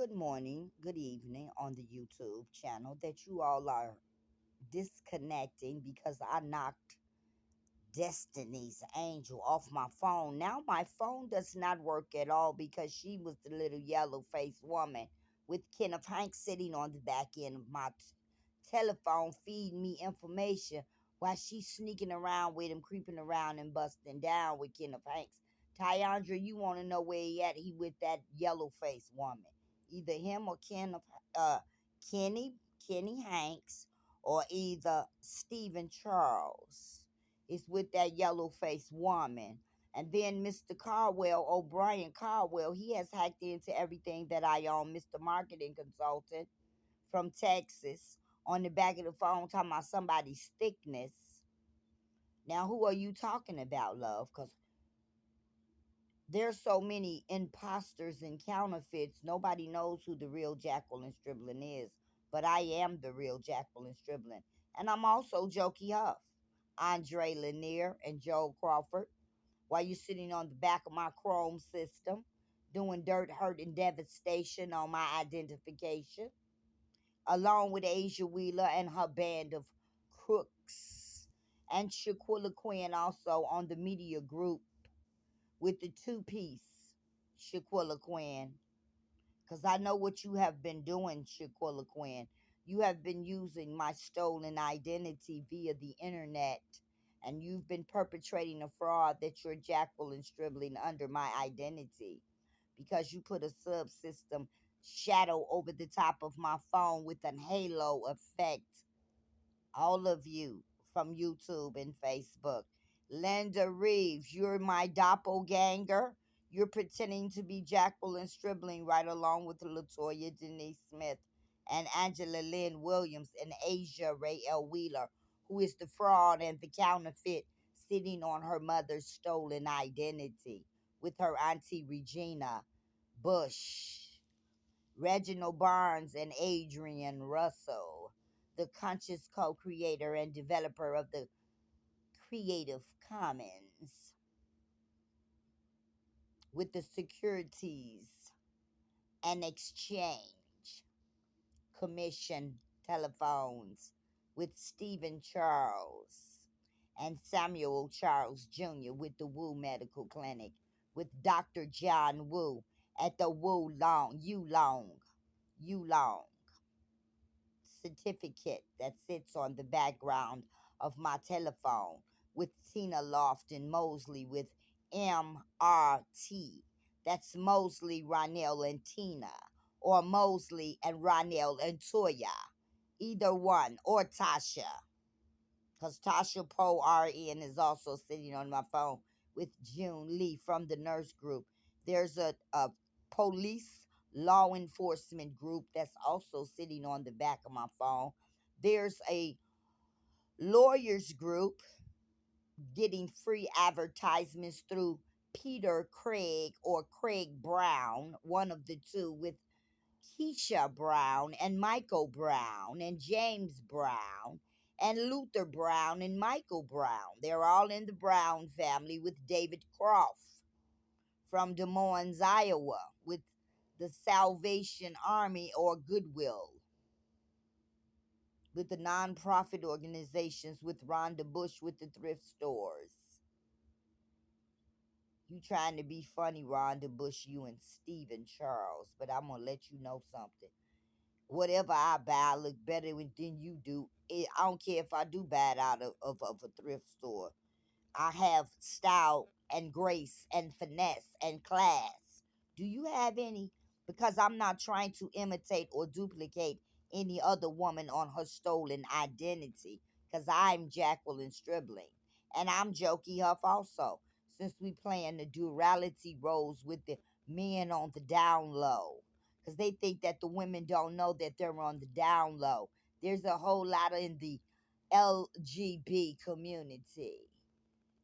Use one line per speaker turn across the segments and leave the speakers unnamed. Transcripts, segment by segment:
good morning, good evening on the YouTube channel that you all are disconnecting because I knocked Destiny's Angel off my phone. Now my phone does not work at all because she was the little yellow faced woman with Kenneth Hanks sitting on the back end of my telephone feeding me information while she's sneaking around with him, creeping around and busting down with Kenneth Hanks. Tyandra, you want to know where he at? He with that yellow faced woman. Either him or uh, Kenny, Kenny Hanks, or either Stephen Charles is with that yellow faced woman. And then Mr. Caldwell, O'Brien Caldwell, he has hacked into everything that I own, Mr. Marketing Consultant from Texas, on the back of the phone talking about somebody's thickness. Now, who are you talking about, love? Because there's so many imposters and counterfeits. Nobody knows who the real Jacqueline Striblin is. But I am the real Jacqueline Striblin. And I'm also Jokey Huff, Andre Lanier, and Joel Crawford. While you're sitting on the back of my Chrome system, doing dirt, hurt, and devastation on my identification, along with Asia Wheeler and her band of crooks, and Shaquilla Quinn also on the media group with the two-piece Shaquilla Quinn. Because I know what you have been doing, Shaquilla Quinn. You have been using my stolen identity via the internet, and you've been perpetrating a fraud that you're Jacqueline Stribbling under my identity because you put a subsystem shadow over the top of my phone with an halo effect, all of you from YouTube and Facebook. Linda Reeves, you're my doppelganger. You're pretending to be Jacqueline Stribling right along with Latoya Denise Smith and Angela Lynn Williams and Asia Ray L. Wheeler, who is the fraud and the counterfeit sitting on her mother's stolen identity with her auntie Regina Bush. Reginald Barnes and Adrian Russell, the conscious co creator and developer of the Creative Commons, with the Securities and Exchange Commission telephones, with Stephen Charles and Samuel Charles Jr., with the Wu Medical Clinic, with Dr. John Wu at the Yu Long certificate that sits on the background of my telephone, with Tina Lofton Mosley with MRT. That's Mosley, Ronell, and Tina, or Mosley and Ronell and Toya. Either one, or Tasha. Because Tasha Poe RN is also sitting on my phone with June Lee from the nurse group. There's a police law enforcement group that's also sitting on the back of my phone. There's a lawyers group getting free advertisements through Peter Craig or Craig Brown, one of the two, with Keisha Brown and Michael Brown and James Brown and Luther Brown and Michael Brown. They're all in the Brown family with David Croft from Des Moines, Iowa, with the Salvation Army or Goodwill, with the nonprofit organizations, with Rhonda Bush with the thrift stores. You trying to be funny, Rhonda Bush, you and Stephen Charles, but I'm going to let you know something. Whatever I buy, I look better than you do. I don't care if I do buy it out of a thrift store. I have style and grace and finesse and class. Do you have any? Because I'm not trying to imitate or duplicate any other woman on her stolen identity. Because I'm Jacqueline Stribling. And I'm Jokey Huff also. Since we playing the duality roles with the men on the down low. Because they think that the women don't know that they're on the down low. There's a whole lot in the LGB community.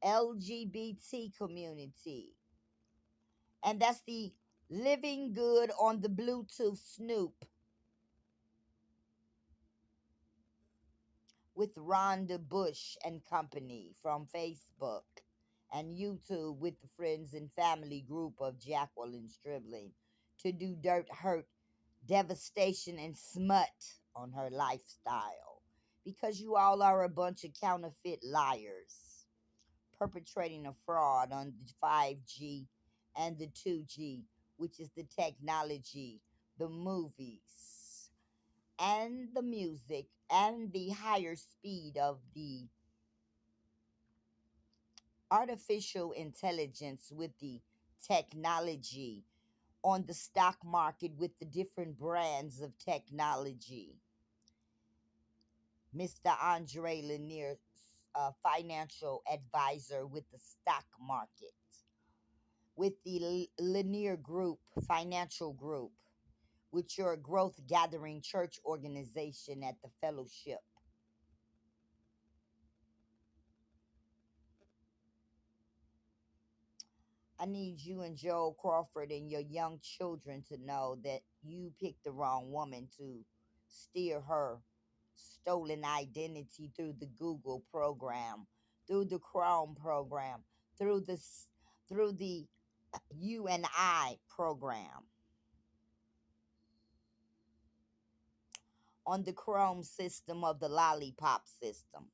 LGBT community. And that's the Living Good on the Bluetooth Snoop with Rhonda Bush and Company from Facebook and YouTube, with the friends and family group of Jacqueline Stribling, to do dirt, hurt, devastation, and smut on her lifestyle. Because you all are a bunch of counterfeit liars perpetrating a fraud on the 5G and the 2G, which is the technology, the movies, and the music, and the higher speed of the artificial intelligence with the technology on the stock market with the different brands of technology. Mr. Andre Lanier, financial advisor with the stock market, with the Lanier Group, financial group, with your growth gathering church organization at the fellowship. I need you and Joel Crawford and your young children to know that you picked the wrong woman to steer her stolen identity through the Google program, through the Chrome program, through through the You and I program, on the Chrome system of the lollipop system.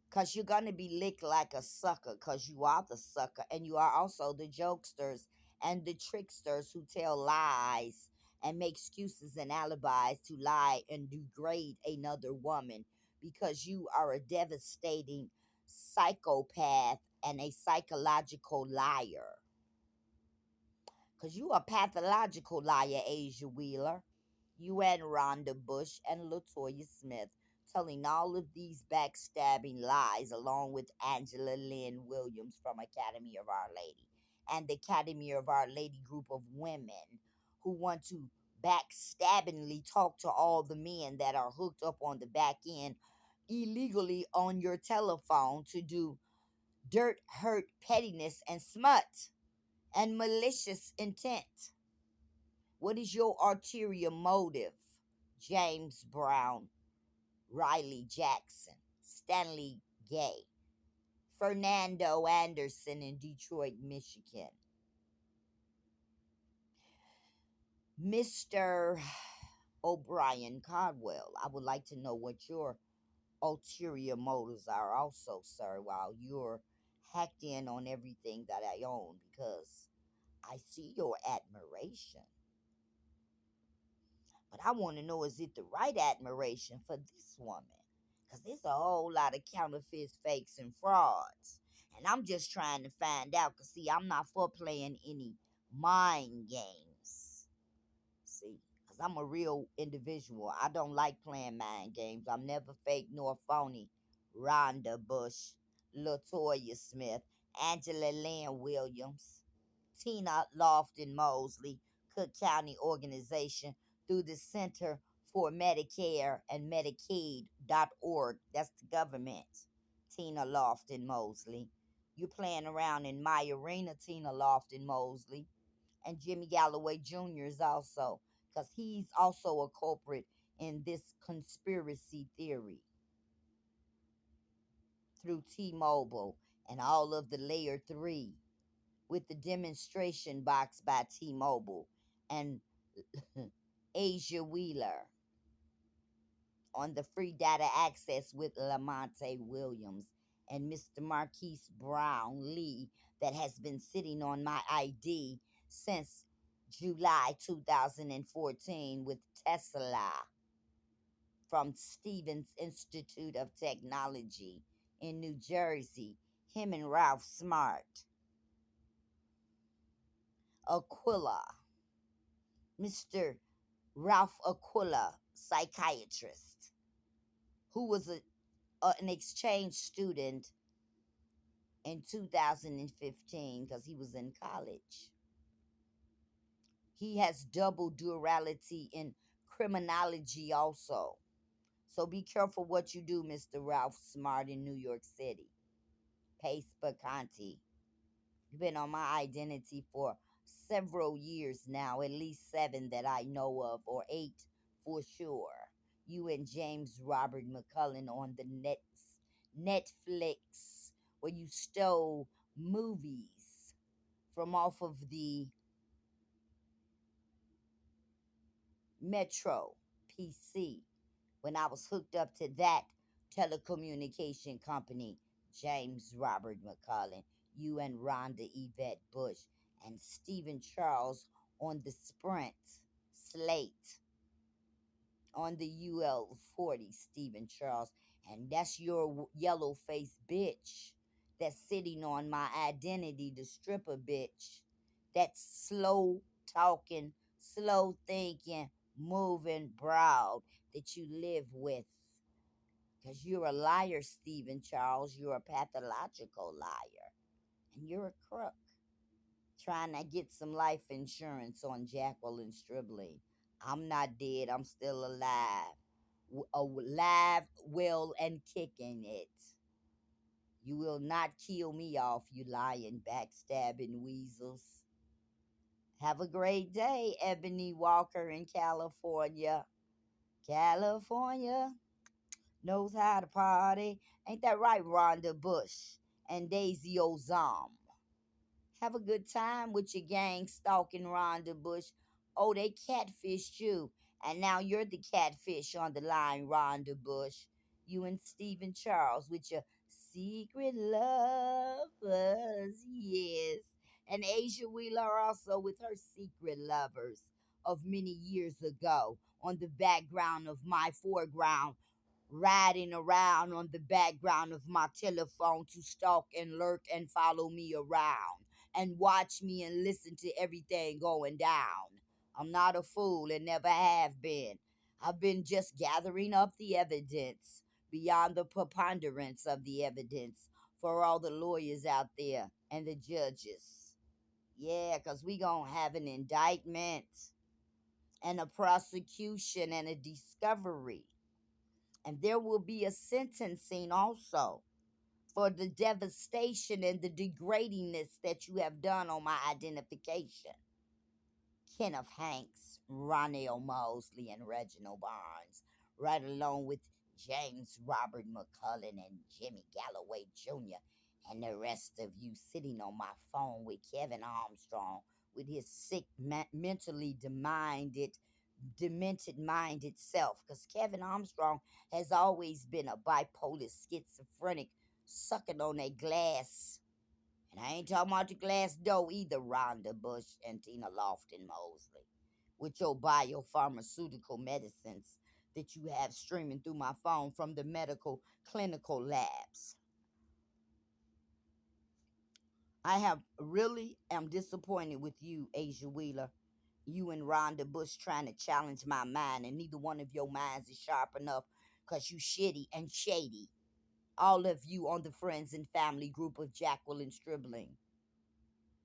Because you're going to be licked like a sucker, because you are the sucker, and you are also the jokesters and the tricksters who tell lies and make excuses and alibis to lie and degrade another woman, because you are a devastating psychopath and a psychological liar. Because you a pathological liar, Asia Wheeler. You and Rhonda Bush and Latoya Smith telling all of these backstabbing lies along with Angela Lynn Williams from Academy of Our Lady and the Academy of Our Lady group of women who want to backstabbingly talk to all the men that are hooked up on the back end illegally on your telephone to do dirt, hurt, pettiness, and smut and malicious intent. What is your ulterior motive? James Brown, Riley Jackson, Stanley Gay, Fernando Anderson in Detroit, Michigan, Mr. O'Brien Caldwell. I would like to know what your ulterior motives are also, sir, while you're hacked in on everything that I own, because I see your admiration. But I want to know, is it the right admiration for this woman? Because there's a whole lot of counterfeits, fakes, and frauds. And I'm just trying to find out, because, see, I'm not for playing any mind games. See, because I'm a real individual. I don't like playing mind games. I'm never fake nor phony. Rhonda Bush, Latoya Smith, Angela Lynn Williams, Tina Lofton Mosley, Cook County Organization, through the Center for Medicare and Medicaid.org. That's the government. Tina Lofton Mosley. You're playing around in my arena, Tina Lofton Mosley. And Jimmy Galloway Jr. is also, because he's also a culprit in this conspiracy theory through T Mobile and all of the layer 3 with the demonstration box by T Mobile and Asia Wheeler on the free data access with Lamonte Williams and Mr. Marquise Brown Lee that has been sitting on my ID since July 2014 with Tesla from Stevens Institute of Technology in New Jersey. Him and Ralph Smart, Aquila, Mr. Ralph Aquila, psychiatrist, who was an exchange student in 2015 because he was in college. He has double duality in criminology also. So be careful what you do, Mr. Ralph Smart in New York City. Pace Bacanti. You've been on my identity for several years now, at least 7 that I know of, or 8 for sure. You and James Robert McCullen on the Netflix, where you stole movies from off of the Metro PC when I was hooked up to that telecommunication company, James Robert McCullen, you and Rhonda Yvette Bush, and Stephen Charles on the Sprint slate on the UL 40, Stephen Charles. And that's your yellow faced bitch that's sitting on my identity, the stripper bitch. That's slow talking, slow thinking, moving broad that you live with. Because you're a liar, Stephen Charles. You're a pathological liar. And you're a crook. Trying to get some life insurance on Jacqueline Stribling. I'm not dead. I'm still alive. Alive, well, and kicking it. You will not kill me off, you lying, backstabbing weasels. Have a great day, Ebony Walker in California. California knows how to party. Ain't that right, Rhonda Bush and Daisy Ozam? Have a good time with your gang stalking Rhonda Bush. Oh, they catfished you. And now you're the catfish on the line, Rhonda Bush. You and Stephen Charles with your secret lovers, yes. And Asia Wheeler also with her secret lovers of many years ago on the background of my foreground, riding around on the background of my telephone to stalk and lurk and follow me around and watch me and listen to everything going down. I'm not a fool and never have been. I've been just gathering up the evidence beyond the preponderance of the evidence for all the lawyers out there and the judges. Yeah, because we going to have an indictment and a prosecution and a discovery. And there will be a sentencing also for the devastation and the degradingness that you have done on my identification. Kenneth Hanks, Ronell Mosley, and Reginald Barnes, right along with James Robert McCullen and Jimmy Galloway Jr., and the rest of you sitting on my phone with Kevin Armstrong with his sick, mentally demented mind itself. Because Kevin Armstrong has always been a bipolar schizophrenic sucking on a glass. And I ain't talking about the glass dough either, Rhonda Bush and Tina Lofton Mosley, with your biopharmaceutical medicines that you have streaming through my phone from the medical clinical labs. I have really am disappointed with you, Asia Wheeler. You and Rhonda Bush trying to challenge my mind, and neither one of your minds is sharp enough because you shitty and shady. All of you on the friends and family group of Jacqueline Stribling.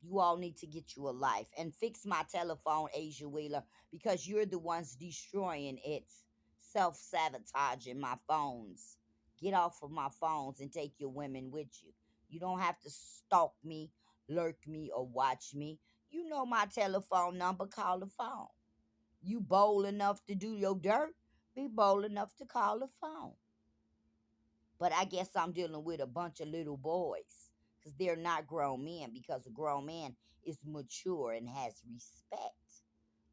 You all need to get you a life and fix my telephone, Asia Wheeler, because you're the ones destroying it, self sabotaging my phones. Get off of my phones and take your women with you. You don't have to stalk me, lurk me, or watch me. You know my telephone number, call the phone. You bold enough to do your dirt, be bold enough to call the phone. But I guess I'm dealing with a bunch of little boys because they're not grown men, because a grown man is mature and has respect.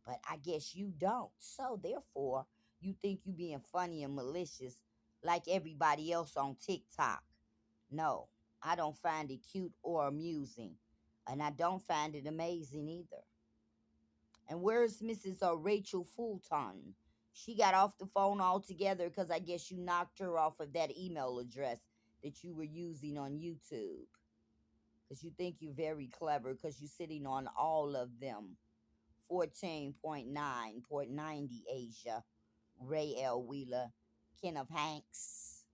But I guess you don't. So therefore, you think you being funny and malicious like everybody else on TikTok. No, I don't find it cute or amusing. And I don't find it amazing either. And where's Mrs. Rachel Fulton? She got off the phone altogether because I guess you knocked her off of that email address that you were using on YouTube. Because you think you're very clever because you're sitting on all of them. 14.9.90 Asia, Ray L. Wheeler, Kenneth Hanks,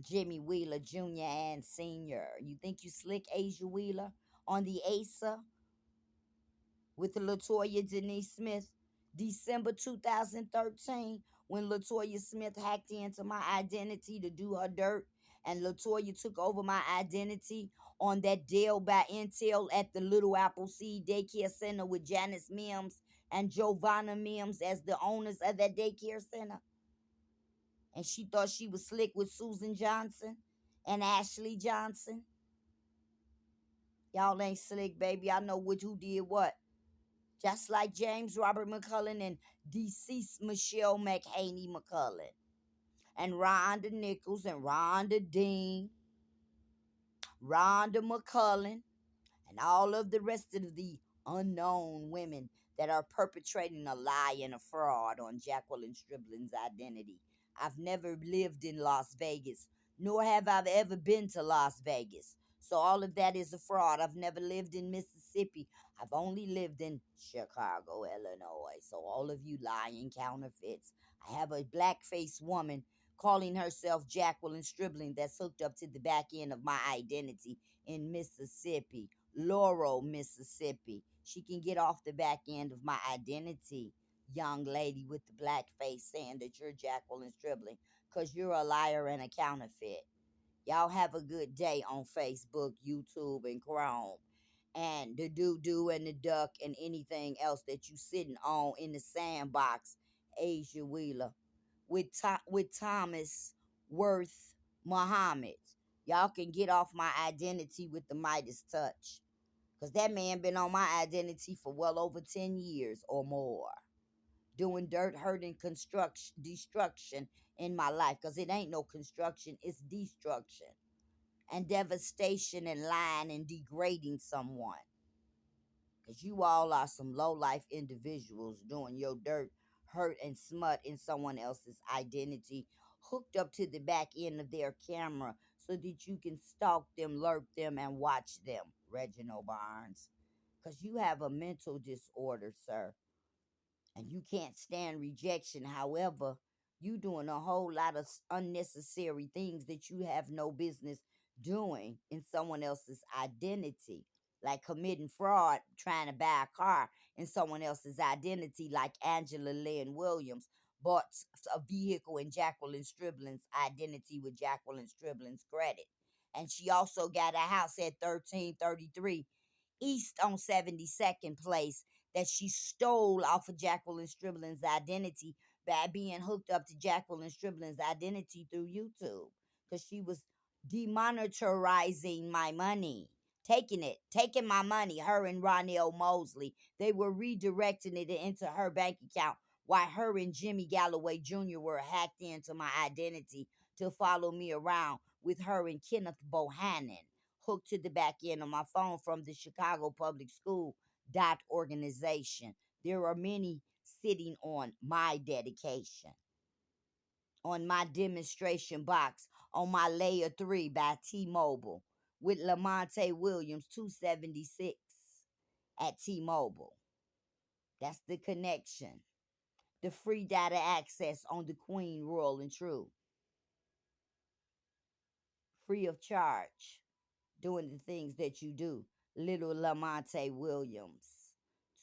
Jimmy Wheeler Jr. and Sr. You think you slick, Asia Wheeler, on the ASA with Latoya Denise Smith, December 2013, when Latoya Smith hacked into my identity to do her dirt, and Latoya took over my identity on that deal by Intel at the Little Appleseed Daycare Center with Janice Mims and Giovanna Mims as the owners of that daycare center. And she thought she was slick with Susan Johnson and Ashley Johnson. Y'all ain't slick, baby. I know who did what. just like James Robert McCullen and deceased Michelle McHaney McCullen, and Rhonda Nichols and Rhonda Dean, Rhonda McCullen, and all of the rest of the unknown women that are perpetrating a lie and a fraud on Jacqueline Stribling's identity. I've never lived in Las Vegas, nor have I ever been to Las Vegas. So all of that is a fraud. I've never lived in Mississippi. I've only lived in Chicago, Illinois. So all of you lying counterfeits. I have a black faced woman calling herself Jacqueline Stribling that's hooked up to the back end of my identity in Mississippi. Laurel, Mississippi. She can get off the back end of my identity, young lady with the black face saying that you're Jacqueline Stribling, because you're a liar and a counterfeit. Y'all have a good day on Facebook, YouTube, and Chrome. And the doo-doo and the duck and anything else that you sitting on in the sandbox, Asia Wheeler, with Thomas Worth Muhammad. Y'all can get off my identity with the Midas touch. Because that man been on my identity for well over 10 years or more. Doing dirt, hurt, and destruction in my life. Because it ain't no construction, it's destruction. And devastation and lying and degrading someone. Because you all are some low-life individuals doing your dirt, hurt, and smut in someone else's identity, hooked up to the back end of their camera so that you can stalk them, lurk them, and watch them, Reginald Barnes. Because you have a mental disorder, sir, and you can't stand rejection. However, you doing a whole lot of unnecessary things that you have no business doing in someone else's identity, like committing fraud, trying to buy a car in someone else's identity, like Angela Lynn Williams bought a vehicle in Jacqueline Stribling's identity with Jacqueline Stribling's credit. And she also got a house at 1333 East on 72nd Place that she stole off of Jacqueline Stribling's identity by being hooked up to Jacqueline Stribling's identity through YouTube. Because she was demonetizing my money, taking my money, her and Ronell Mosley. They were redirecting it into her bank account while her and Jimmy Galloway Jr. were hacked into my identity to follow me around with her and Kenneth Bohannon hooked to the back end of my phone from the Chicago Public School dot organization. There are many sitting on my dedication, on my demonstration box, on my layer 3 by T-Mobile with Lamonte Williams 276 at T-Mobile. That's the connection. The free data access on the Queen, Royal, and True. Free of charge. Doing the things that you do. Little Lamonte Williams,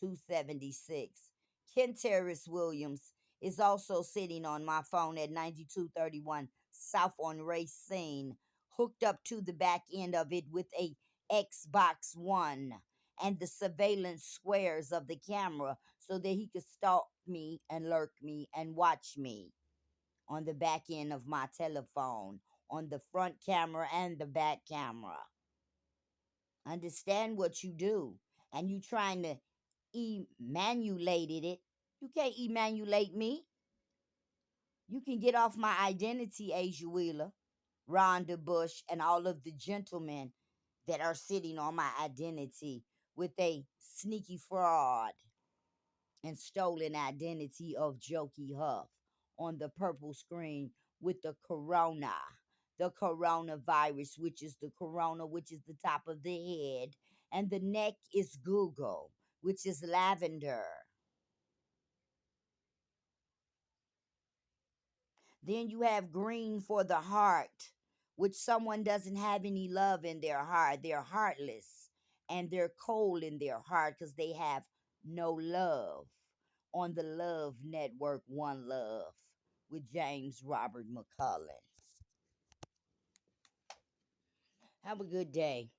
276. Kentaris Williams is also sitting on my phone at 9231 South on Racine, hooked up to the back end of it with a Xbox One and the surveillance squares of the camera so that he could stalk me and lurk me and watch me on the back end of my telephone, on the front camera and the back camera. Understand what you do. And you trying to emmanuelate it. You can't emmanuelate me. You can get off my identity, Asia Wheeler, Rhonda Bush, and all of the gentlemen that are sitting on my identity with a sneaky fraud and stolen identity of Jokey Huff on the purple screen with the coronavirus, which is the corona, which is the top of the head, and the neck is Google, which is lavender. Then you have green for the heart, which someone doesn't have any love in their heart. They're heartless and they're cold in their heart because they have no love. On the Love Network, One Love with James Robert McCullen. Have a good day.